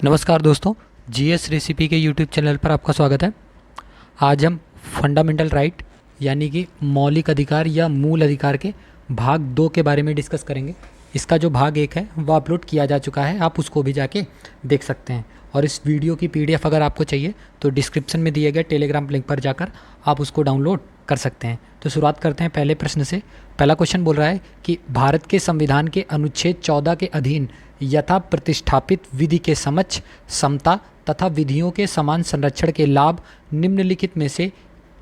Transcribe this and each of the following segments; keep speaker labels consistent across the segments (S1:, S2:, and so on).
S1: नमस्कार दोस्तों, GS recipe के यूट्यूब चैनल पर आपका स्वागत है। आज हम फंडामेंटल राइट यानी कि मौलिक अधिकार या मूल अधिकार के भाग 2 के बारे में डिस्कस करेंगे। इसका जो भाग 1 है वो अपलोड किया जा चुका है, आप उसको भी जाके देख सकते हैं। और इस वीडियो की पीडीएफ अगर आपको चाहिए तो डिस्क्रिप्शन में दिए गए टेलीग्राम लिंक पर जाकर आप उसको डाउनलोड कर सकते हैं। तो शुरुआत करते हैं पहले प्रश्न से। पहला क्वेश्चन बोल रहा है कि भारत के संविधान के अनुच्छेद 14 के अधीन यथा प्रतिष्ठापित विधि के समक्ष समता तथा विधियों के समान संरक्षण के लाभ निम्नलिखित में से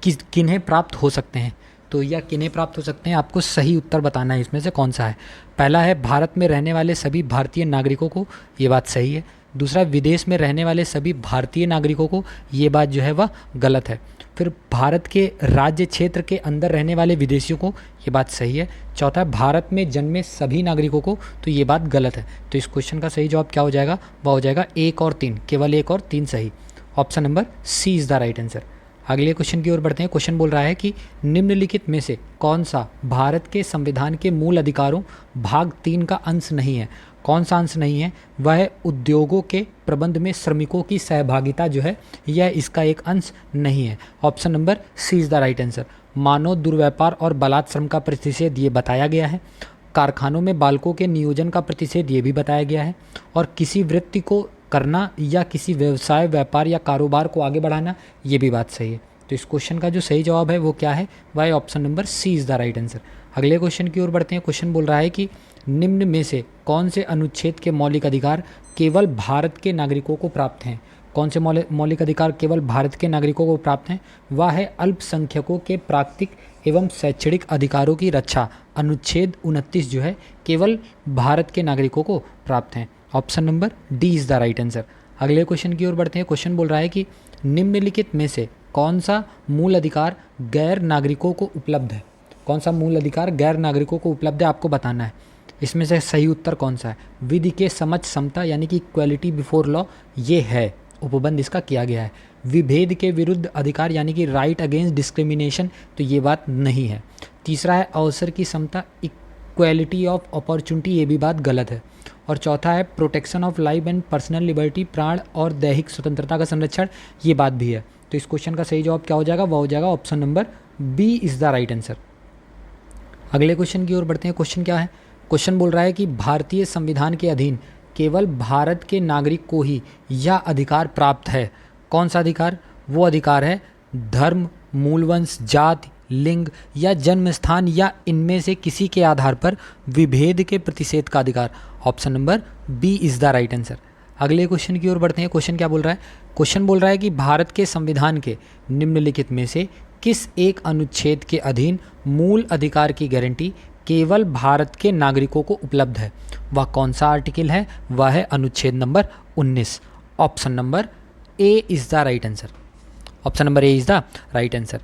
S1: किन्हें प्राप्त हो सकते हैं। तो यह किन्हें प्राप्त हो सकते हैं, आपको सही उत्तर बताना है इसमें से कौन सा है। पहला है भारत में रहने वाले सभी भारतीय नागरिकों को, ये बात सही है। दूसरा, विदेश में रहने वाले सभी भारतीय नागरिकों को, ये बात जो है वह गलत है। फिर भारत के राज्य क्षेत्र के अंदर रहने वाले विदेशियों को, ये बात सही है। चौथा, भारत में जन्मे सभी नागरिकों को, तो ये बात गलत है। तो इस क्वेश्चन का सही जवाब क्या हो जाएगा, वह हो जाएगा 1 और 3, केवल 1 और 3 सही। Option number C is the right answer. अगले क्वेश्चन की ओर बढ़ते हैं। क्वेश्चन बोल रहा है कि निम्नलिखित में से कौन सा भारत के संविधान के मूल अधिकारों भाग 3 का अंश नहीं है। कौन सा अंश नहीं है, वह उद्योगों के प्रबंध में श्रमिकों की सहभागिता जो है यह इसका एक अंश नहीं है। Option number C is the right answer. मानव दुर्व्यापार और बलात् श्रम का प्रतिषेध ये बताया गया है। कारखानों में बालकों के नियोजन का प्रतिषेध ये भी बताया गया है। और किसी वृत्ति को करना या किसी व्यवसाय, व्यापार या कारोबार को आगे बढ़ाना, ये भी बात सही है। तो इस क्वेश्चन का जो सही जवाब है वो क्या है, वह option number C is the right answer. अगले क्वेश्चन की ओर बढ़ते हैं। क्वेश्चन बोल रहा है कि निम्न में से कौन से अनुच्छेद के मौलिक अधिकार केवल भारत के नागरिकों को प्राप्त हैं। कौन से मौलिक अधिकार केवल भारत के नागरिकों को प्राप्त हैं, वह है अल्पसंख्यकों के प्राकृतिक एवं शैक्षणिक अधिकारों की रक्षा। अनुच्छेद 29 जो है केवल भारत के नागरिकों को प्राप्त हैं। Option number D is the right answer. अगले क्वेश्चन की ओर बढ़ते हैं। क्वेश्चन बोल रहा है कि निम्नलिखित में से कौन सा मूल अधिकार गैर नागरिकों को उपलब्ध है। कौन सा मूल अधिकार गैर नागरिकों को उपलब्ध है, आपको बताना है। इसमें से सही उत्तर कौन सा है। विधि के समक्ष समता यानी कि इक्वलिटी बिफोर लॉ, ये है, उपबंध इसका किया गया है। विभेद के विरुद्ध अधिकार यानी कि राइट अगेंस्ट डिस्क्रिमिनेशन, तो ये बात नहीं है। तीसरा है अवसर की समता, इक्वलिटी ऑफ अपॉर्चुनिटी, ये भी बात गलत है। और चौथा है protection of life and personal liberty, प्राण और दैहिक स्वतंत्रता का संरक्षण, ये बात भी है। तो इस क्वेश्चन का सही जवाब क्या हो जाएगा, वह हो जाएगा option number B is the right answer. अगले क्वेश्चन की ओर बढ़ते हैं। क्वेश्चन क्या है, क्वेश्चन बोल रहा है कि भारतीय संविधान के अधीन केवल भारत के नागरिक को ही यह अधिकार प्राप्त है। कौन सा अधिकार, वो अधिकार है धर्म, मूलवंश, जाति, लिंग या जन्म स्थान या इनमें से किसी के आधार पर विभेद के प्रतिषेध का अधिकार। Option number B is the right answer. अगले क्वेश्चन की ओर बढ़ते हैं। क्वेश्चन क्या बोल रहा है, क्वेश्चन बोल रहा है कि भारत के संविधान के निम्नलिखित में से किस एक अनुच्छेद के अधीन मूल अधिकार की गारंटी केवल भारत के नागरिकों को उपलब्ध है। वह कौन सा आर्टिकल है, वह है अनुच्छेद number 19। Option number A is the right answer. Option number A is the right answer.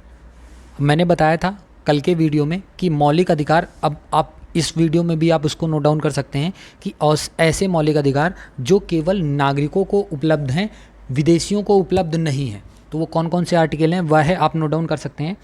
S1: मैंने बताया था कल के वीडियो में कि मौलिक अधिकार, अब आप इस वीडियो में भी आप उसको नोट डाउन कर सकते हैं कि ऐसे मौलिक अधिकार जो केवल नागरिकों को उपलब्ध हैं, विदेशियों को उपलब्ध नहीं है। तो वो कौन कौन से आर्टिकल हैं, वह है, आप नोट डाउन कर सकते हैं।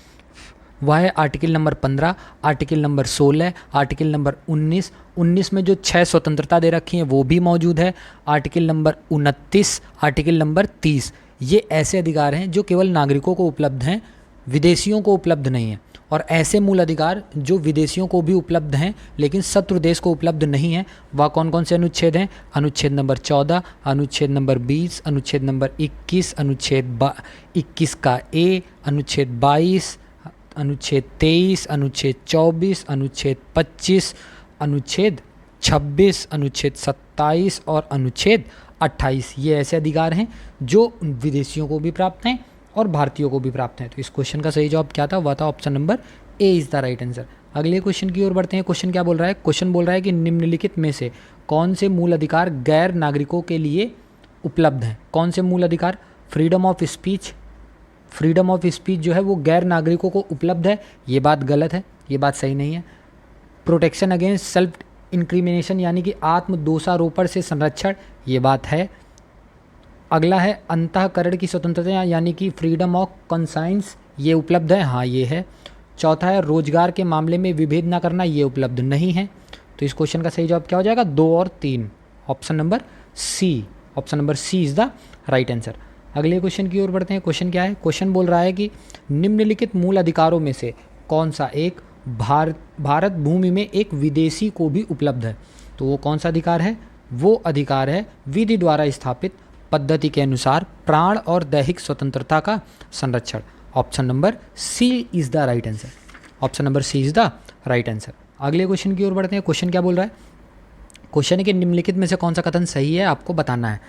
S1: वह है article number 15, article number 16, article number 19 में जो 6 स्वतंत्रता दे रखी हैं वो भी मौजूद है। आर्टिकल नंबर 29, आर्टिकल नंबर 30, ये ऐसे अधिकार हैं जो केवल नागरिकों को उपलब्ध हैं, विदेशियों को उपलब्ध नहीं है। और ऐसे मूल अधिकार जो विदेशियों को भी उपलब्ध हैं लेकिन शत्रु देश को उपलब्ध नहीं है, वह कौन कौन से अनुच्छेद हैं। अनुच्छेद नंबर 14, अनुच्छेद नंबर 20, अनुच्छेद नंबर 21, अनुच्छेद 21 का ए, अनुच्छेद 22, अनुच्छेद 23, अनुच्छेद 24, अनुच्छेद 25, अनुच्छेद 26, अनुच्छेद 27 और अनुच्छेद 28। ये ऐसे अधिकार हैं जो विदेशियों को भी प्राप्त हैं और भारतीयों को भी प्राप्त हैं। तो इस क्वेश्चन का सही जवाब क्या था, वह था option number A is the right answer. अगले क्वेश्चन की ओर बढ़ते हैं। क्वेश्चन क्या बोल रहा है, क्वेश्चन बोल रहा है कि निम्नलिखित में से कौन से मूल अधिकार गैर नागरिकों के लिए उपलब्ध हैं। कौन से मूल अधिकार, freedom of speech, freedom of speech जो है वो गैर नागरिकों को उपलब्ध है, ये बात गलत है, ये बात सही नहीं है। प्रोटेक्शन अगेंस्ट सेल्फ इंक्रिमिनेशन यानी कि आत्म दोषारोपण से संरक्षण, ये बात है। अगला है अंतःकरण की स्वतंत्रता यानी कि फ्रीडम ऑफ कॉन्साइंस, ये उपलब्ध है, हाँ ये है। चौथा है रोजगार के मामले में विभेद न करना, ये उपलब्ध नहीं है। तो इस क्वेश्चन का सही जवाब क्या हो जाएगा, 2 और 3, option number C option number C is the right answer. अगले क्वेश्चन की ओर बढ़ते हैं। क्वेश्चन क्या है? क्वेश्चन बोल रहा है कि निम्नलिखित मूल अधिकारों में से कौन सा एक भारत भूमि में एक विदेशी को भी उपलब्ध है? तो वो कौन सा अधिकार है? वो अधिकार है विधि द्वारा स्थापित पद्धति के अनुसार प्राण और दैहिक स्वतंत्रता का संरक्षण। Option number C is the right answer. Option number C is the right answer. अगले क्वेश्चन की ओर बढ़ते हैं। क्वेश्चन क्या बोल रहा है? क्वेश्चन है कि निम्नलिखित में से कौन सा कथन सही है, आपको बताना है।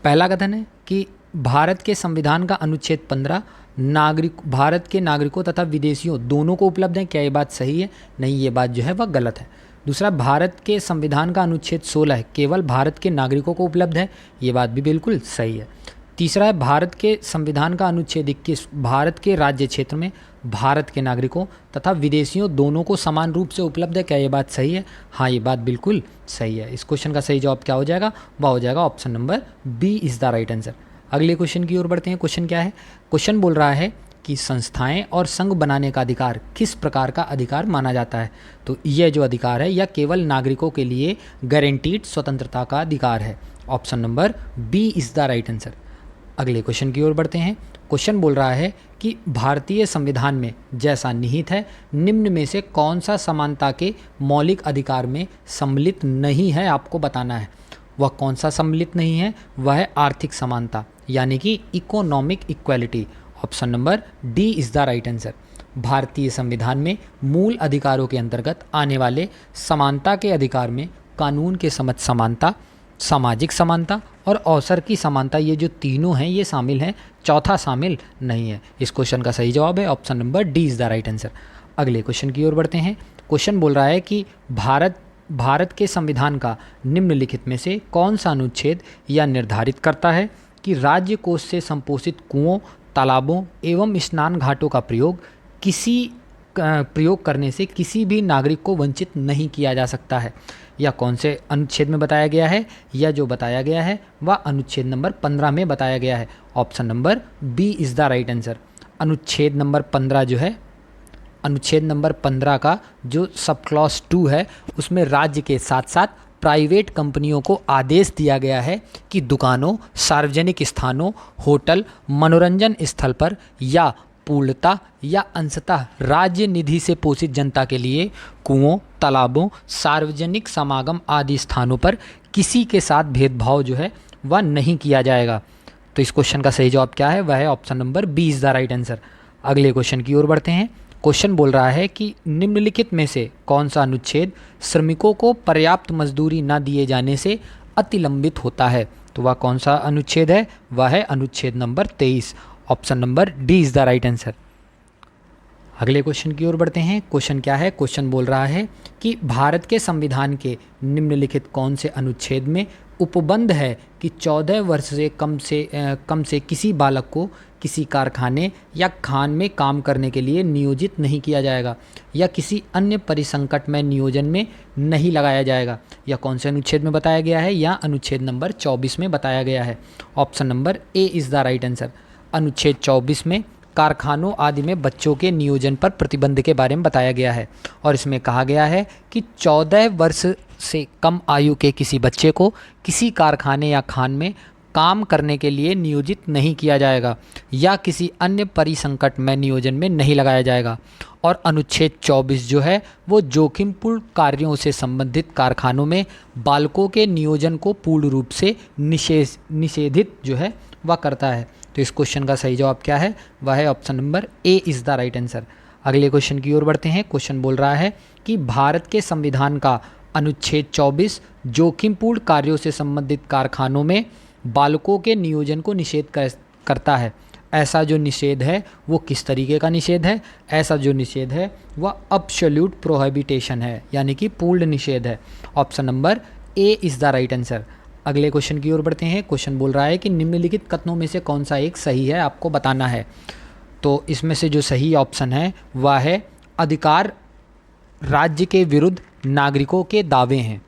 S1: पहला कथन है कि भारत के संविधान का अनुच्छेद 15 भारत के नागरिकों तथा विदेशियों दोनों को उपलब्ध है। क्या ये बात सही है? नहीं, ये बात जो है वह गलत है। दूसरा, भारत के संविधान का अनुच्छेद 16 केवल भारत के नागरिकों को उपलब्ध है। ये बात भी बिल्कुल सही है। तीसरा है, भारत के संविधान का अनुच्छेद 21 भारत के राज्य क्षेत्र में भारत के नागरिकों तथा विदेशियों दोनों को समान रूप से उपलब्ध है। क्या ये बात सही है? हाँ, ये बात बिल्कुल सही है। इस क्वेश्चन का सही जवाब क्या हो जाएगा? वह हो जाएगा option number B is the right answer. अगले क्वेश्चन की ओर बढ़ते हैं। क्वेश्चन क्या है? क्वेश्चन बोल रहा है कि संस्थाएं और संघ बनाने का अधिकार किस प्रकार का अधिकार माना जाता है? तो यह जो अधिकार है यह केवल नागरिकों के लिए गारंटीड स्वतंत्रता का अधिकार है। Option number B is the right answer. अगले क्वेश्चन की ओर बढ़ते हैं। क्वेश्चन बोल रहा है कि भारतीय संविधान में जैसा निहित है निम्न में से कौन सा समानता के मौलिक अधिकार में सम्मिलित नहीं है, आपको बताना है। वह कौन सा सम्मिलित नहीं है? वह है आर्थिक समानता, यानी कि economic equality. Option number D is the right answer. भारतीय संविधान में मूल अधिकारों के अंतर्गत आने वाले समानता के अधिकार में कानून के समक्ष समानता, सामाजिक समानता और अवसर की समानता, ये जो तीनों हैं ये शामिल हैं, चौथा शामिल नहीं है। इस क्वेश्चन का सही जवाब है option number D is the right answer. अगले क्वेश्चन की ओर बढ़ते हैं। क्वेश्चन बोल रहा है कि भारत के संविधान का निम्नलिखित में से कौन सा अनुच्छेद यह निर्धारित करता है कि राज्य कोष से संपोषित कुओं, तालाबों एवं स्नान घाटों का प्रयोग करने से किसी भी नागरिक को वंचित नहीं किया जा सकता है? या कौन से अनुच्छेद में बताया गया है? या जो बताया गया है वह अनुच्छेद नंबर 15 में बताया गया है। Option number B is the right answer. अनुच्छेद नंबर 15 जो है, अनुच्छेद नंबर 15 का जो सब क्लॉज 2 है उसमें राज्य के साथ साथ प्राइवेट कंपनियों को आदेश दिया गया है कि दुकानों, सार्वजनिक स्थानों, होटल, मनोरंजन स्थल पर या पूर्णतः या अंशतः राज्य निधि से पोषित जनता के लिए कुओं, तालाबों, सार्वजनिक समागम आदि स्थानों पर किसी के साथ भेदभाव जो है वह नहीं किया जाएगा। तो इस क्वेश्चन का सही जवाब क्या है? वह है option number B is the right answer. अगले क्वेश्चन की ओर बढ़ते हैं। क्वेश्चन बोल रहा है कि निम्नलिखित में से कौन सा अनुच्छेद श्रमिकों को पर्याप्त मजदूरी न दिए जाने से अतिलंबित होता है? तो वह कौन सा अनुच्छेद है? वह है अनुच्छेद number 23। Option number D is the right answer. अगले क्वेश्चन की ओर बढ़ते हैं। क्वेश्चन क्या है? क्वेश्चन बोल रहा है कि भारत के संविधान के निम्नलिखित कौन से अनुच्छेद में उपबंध है कि 14 वर्ष से कम से किसी बालक को किसी कारखाने या खान में काम करने के लिए नियोजित नहीं किया जाएगा या किसी अन्य परिसंकट में नियोजन में नहीं लगाया जाएगा? या कौन से अनुच्छेद में बताया गया है? या अनुच्छेद नंबर 24 में बताया गया है। Option number A is the right answer. अनुच्छेद 24 में कारखानों आदि में बच्चों के नियोजन पर प्रतिबंध के बारे में बताया गया है और इसमें कहा गया है कि 14 वर्ष से कम आयु के किसी बच्चे को किसी कारखाने या खान में काम करने के लिए नियोजित नहीं किया जाएगा या किसी अन्य परिसंकट में नियोजन में नहीं लगाया जाएगा। और अनुच्छेद 24 जो है वो जोखिमपूर्ण कार्यों से संबंधित कारखानों में बालकों के नियोजन को पूर्ण रूप से निषेधित जो है वह करता है। तो इस क्वेश्चन का सही जवाब क्या है? वह है option number A is the right answer. अगले क्वेश्चन की ओर बढ़ते हैं। क्वेश्चन बोल रहा है कि भारत के संविधान का अनुच्छेद 24 जोखिमपूर्ण कार्यों से संबंधित कारखानों में बालकों के नियोजन को निषेध करता है। ऐसा जो निषेध है वो किस तरीके का निषेध है? ऐसा जो निषेध है वह अब्सोल्यूट प्रोहिबिटेशन है, यानी कि पूर्ण निषेध है। Option number A is the right answer. अगले क्वेश्चन की ओर बढ़ते हैं। क्वेश्चन बोल रहा है कि निम्नलिखित कथनों में से कौन सा एक सही है, आपको बताना है। तो इसमें से जो सही ऑप्शन है वह है अधिकार राज्य के विरुद्ध नागरिकों के दावे हैं।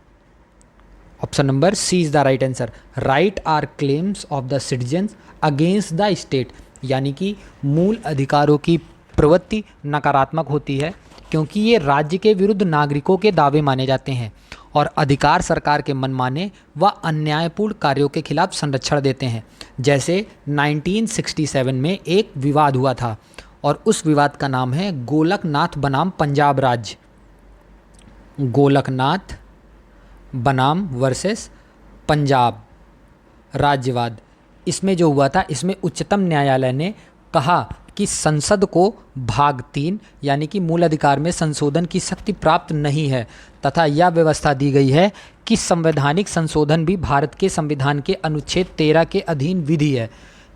S1: Option number C is the right answer. Right are claims of the citizens against the state, यानी कि मूल अधिकारों की प्रवृत्ति नकारात्मक होती है क्योंकि ये राज्य के विरुद्ध नागरिकों के दावे माने जाते हैं और अधिकार सरकार के मनमाने व अन्यायपूर्ण कार्यों के खिलाफ संरक्षण देते हैं। जैसे 1967 में एक विवाद हुआ था और उस विवाद का नाम है गोलकनाथ बनाम पंजाब राज्य, गोलकनाथ बनाम वर्सेस पंजाब राज्यवाद। इसमें जो हुआ था, इसमें उच्चतम न्यायालय ने कहा कि संसद को भाग 3 यानी कि मूल अधिकार में संशोधन की शक्ति प्राप्त नहीं है तथा यह व्यवस्था दी गई है कि संवैधानिक संशोधन भी भारत के संविधान के अनुच्छेद 13 के अधीन विधि है,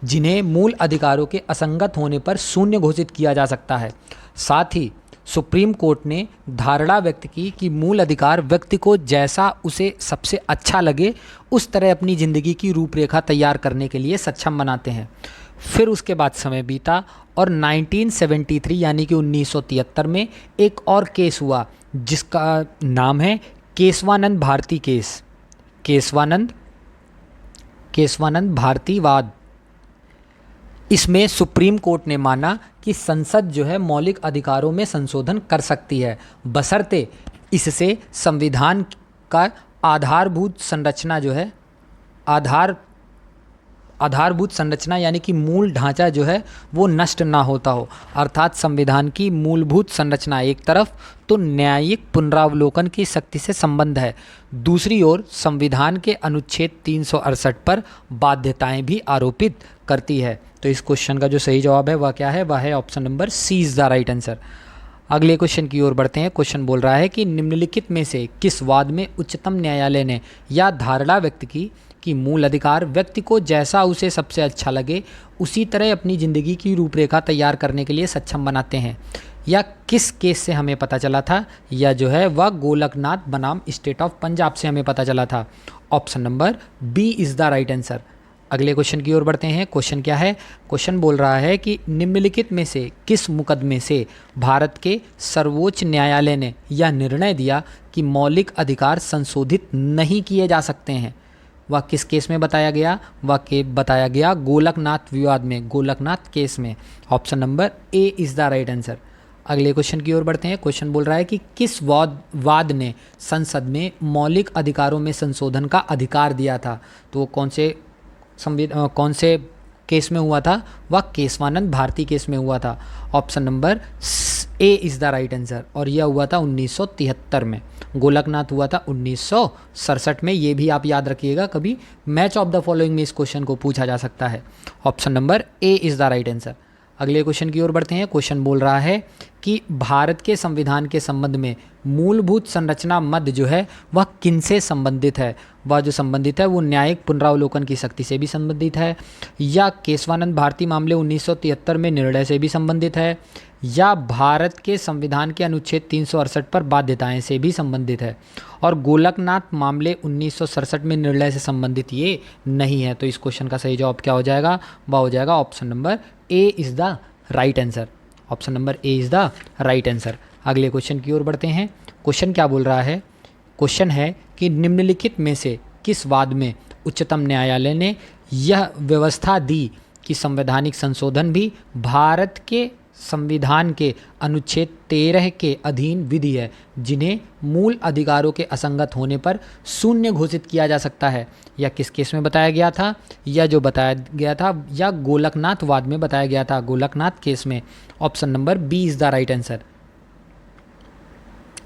S1: जिन्हें मूल अधिकारों के असंगत होने पर शून्य घोषित किया जा सकता है। साथ ही सुप्रीम कोर्ट ने धारणा व्यक्त की कि मूल अधिकार व्यक्ति को जैसा उसे सबसे अच्छा लगे उस तरह अपनी ज़िंदगी की रूपरेखा तैयार करने के लिए सक्षम बनाते हैं। फिर उसके बाद समय बीता और 1973 यानी कि 1973 में एक और केस हुआ जिसका नाम है केशवानंद भारती केस, केशवानंद भारतीवाद। इसमें सुप्रीम कोर्ट ने माना कि संसद जो है मौलिक अधिकारों में संशोधन कर सकती है, बशर्ते इससे संविधान का आधारभूत संरचना जो है आधारभूत संरचना यानी कि मूल ढांचा जो है वो नष्ट ना होता हो। अर्थात संविधान की मूलभूत संरचना एक तरफ तो न्यायिक पुनरावलोकन की शक्ति से संबंध है, दूसरी ओर संविधान के अनुच्छेद 368 पर बाध्यताएं भी आरोपित करती है। तो इस क्वेश्चन का जो सही जवाब है वह क्या है? वह है option number C is the right answer. अगले क्वेश्चन की ओर बढ़ते हैं। क्वेश्चन बोल रहा है कि निम्नलिखित में से किस वाद में उच्चतम न्यायालय ने यह धारणा व्यक्त की कि मूल अधिकार व्यक्ति को जैसा उसे सबसे अच्छा लगे उसी तरह अपनी ज़िंदगी की रूपरेखा तैयार करने के लिए सक्षम बनाते हैं? या किस केस से हमें पता चला था? या जो है वह गोलकनाथ बनाम स्टेट ऑफ पंजाब से हमें पता चला था। Option number B is the right answer. अगले क्वेश्चन की ओर बढ़ते हैं। क्वेश्चन क्या है? क्वेश्चन बोल रहा है कि निम्नलिखित में से किस मुकदमे से भारत के सर्वोच्च न्यायालय ने यह निर्णय दिया कि मौलिक अधिकार संशोधित नहीं किए जा सकते हैं? वह किस केस में बताया गया? बताया गया गोलकनाथ विवाद में, गोलकनाथ केस में। Option number A is the right answer. अगले क्वेश्चन की ओर बढ़ते हैं। क्वेश्चन बोल रहा है कि किस वाद ने संसद में मौलिक अधिकारों में संशोधन का अधिकार दिया था? तो वो कौन से केस में हुआ था? वह केशवानंद भारती केस में हुआ था। Option number A is the right answer. और यह हुआ था 1973 में। गोलकनाथ हुआ था 1967 में। ये भी आप याद रखिएगा, कभी मैच ऑफ द फॉलोइंग में इस क्वेश्चन को पूछा जा सकता है। Option number A is the right answer. अगले क्वेश्चन की ओर बढ़ते हैं। क्वेश्चन बोल रहा है कि भारत के संविधान के संबंध में मूलभूत संरचना मद जो है वह किनसे संबंधित है? वह जो संबंधित है वो न्यायिक पुनरावलोकन की शक्ति से भी संबंधित है, या केशवानंद भारती मामले 1973 में निर्णय से भी संबंधित है, या भारत के संविधान के अनुच्छेद 368 पर बाध्यताएं से भी संबंधित है, और गोलकनाथ मामले 1967 में निर्णय से संबंधित ये नहीं है। तो इस क्वेश्चन का सही जवाब क्या हो जाएगा? वह हो जाएगा option number A is the right answer. Option number A is the right answer. अगले क्वेश्चन की ओर बढ़ते हैं। क्वेश्चन क्या बोल रहा है? क्वेश्चन है कि निम्नलिखित में से किस वाद में उच्चतम न्यायालय ने यह व्यवस्था दी कि संवैधानिक संशोधन भी भारत के संविधान के अनुच्छेद 13 के अधीन विधि है, जिन्हें मूल अधिकारों के असंगत होने पर शून्य घोषित किया जा सकता है? या किस केस में बताया गया था? या जो बताया गया था या गोलकनाथ वाद में बताया गया था, गोलकनाथ केस में। Option number B is the right answer.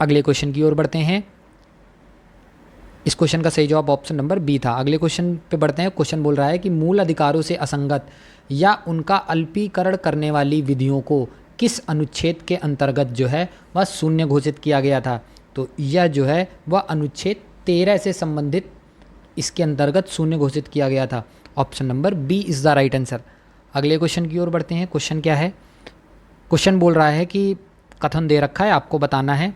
S1: अगले क्वेश्चन की ओर बढ़ते हैं। इस क्वेश्चन का सही जवाब ऑप्शन नंबर बी था। अगले क्वेश्चन पे बढ़ते हैं। क्वेश्चन बोल रहा है कि मूल अधिकारों से असंगत या उनका अल्पीकरण करने वाली विधियों को किस अनुच्छेद के अंतर्गत जो है वह शून्य घोषित किया गया था? तो यह जो है वह अनुच्छेद 13 से संबंधित इसके अंतर्गत शून्य घोषित किया गया था। Option number B is the right answer. अगले क्वेश्चन की ओर बढ़ते हैं। क्वेश्चन क्या है? क्वेश्चन बोल रहा है कि कथन दे रखा है, आपको बताना है।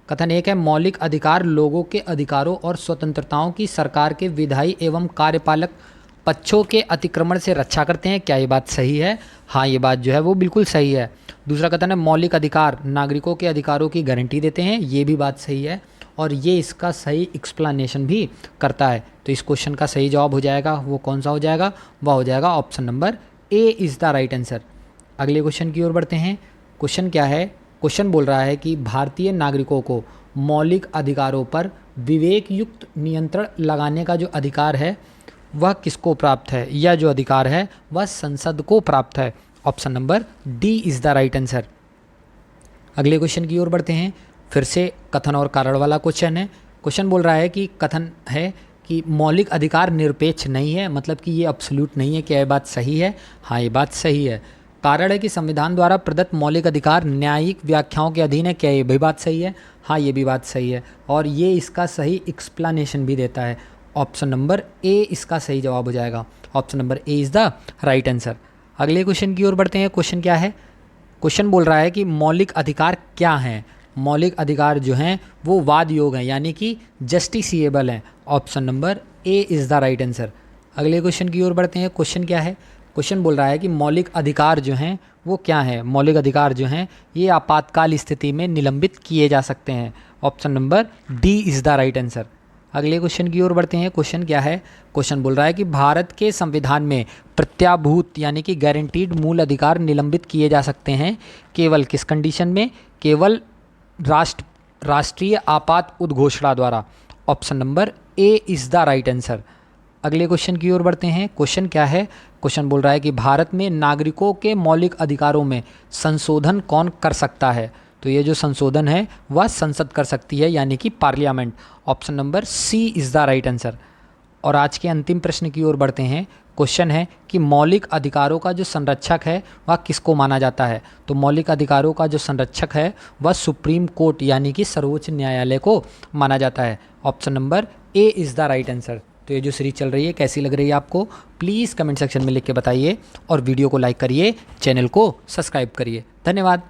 S1: कथन एक है मौलिक अधिकार लोगों के अधिकारों और स्वतंत्रताओं की सरकार के विधायी एवं कार्यपालक पक्षों के अतिक्रमण से रक्षा करते हैं। क्या ये बात सही है? हाँ, ये बात जो है वो बिल्कुल सही है। दूसरा कथन है मौलिक अधिकार नागरिकों के अधिकारों की गारंटी देते हैं। ये भी बात सही है और ये इसका सही एक्सप्लेनेशन भी करता है। तो इस क्वेश्चन का सही जवाब हो जाएगा, वो कौन सा हो जाएगा? वह हो जाएगा option number A is the right answer. अगले क्वेश्चन की ओर बढ़ते हैं। क्वेश्चन क्या है? क्वेश्चन बोल रहा है कि भारतीय नागरिकों को मौलिक अधिकारों पर विवेक युक्त नियंत्रण लगाने का जो अधिकार है वह किसको प्राप्त है, या जो अधिकार है वह संसद को प्राप्त है। Option number D is the right answer. अगले क्वेश्चन की ओर बढ़ते हैं। फिर से कथन और कारण वाला क्वेश्चन है। क्वेश्चन बोल रहा है कि कथन है कि मौलिक अधिकार निरपेक्ष नहीं है, मतलब कि ये अब्सोल्यूट नहीं है। क्या ये बात सही है? हाँ, ये बात सही है। कारण है कि संविधान द्वारा प्रदत्त मौलिक अधिकार न्यायिक व्याख्याओं के अधीन है। क्या ये भी बात सही है? हाँ, ये भी बात सही है, और ये इसका सही एक्सप्लेनेशन भी देता है। ऑप्शन नंबर ए इसका सही जवाब हो जाएगा। Option number A is the right answer. अगले क्वेश्चन की ओर बढ़ते हैं। क्वेश्चन क्या है? क्वेश्चन बोल रहा है कि मौलिक अधिकार क्या हैं। मौलिक अधिकार जो हैं वो वाद योग हैं, यानी कि जस्टिसिएबल हैं। Option number A is the right answer. अगले क्वेश्चन की ओर बढ़ते हैं। क्वेश्चन क्या है? क्वेश्चन बोल रहा है कि मौलिक अधिकार जो हैं वो क्या हैं। मौलिक अधिकार जो हैं ये आपातकाल स्थिति में निलंबित किए जा सकते हैं। Option number D is the right answer. अगले क्वेश्चन की ओर बढ़ते हैं। क्वेश्चन क्या है? क्वेश्चन बोल रहा है कि भारत के संविधान में प्रत्याभूत यानी कि गारंटीड मूल अधिकार निलंबित किए जा सकते हैं केवल किस कंडीशन में? केवल राष्ट्रीय आपात उद्घोषणा द्वारा। Option number A is the right answer. अगले क्वेश्चन की ओर बढ़ते हैं। क्वेश्चन क्या है? क्वेश्चन बोल रहा है कि भारत में नागरिकों के मौलिक अधिकारों में संशोधन कौन कर सकता है? तो ये जो संशोधन है वह संसद कर सकती है, यानी कि parliament. Option number C is the right answer. और आज के अंतिम प्रश्न की ओर बढ़ते हैं। क्वेश्चन है कि मौलिक अधिकारों का जो संरक्षक है वह किसको माना जाता है? तो मौलिक अधिकारों का जो संरक्षक है वह सुप्रीम कोर्ट यानी कि सर्वोच्च न्यायालय को माना जाता है। Option number A is the right answer. तो ये जो सीरीज चल रही है कैसी लग रही है आपको? प्लीज़ कमेंट सेक्शन में लिख के बताइए, और वीडियो को लाइक करिए, चैनल को सब्सक्राइब करिए। धन्यवाद।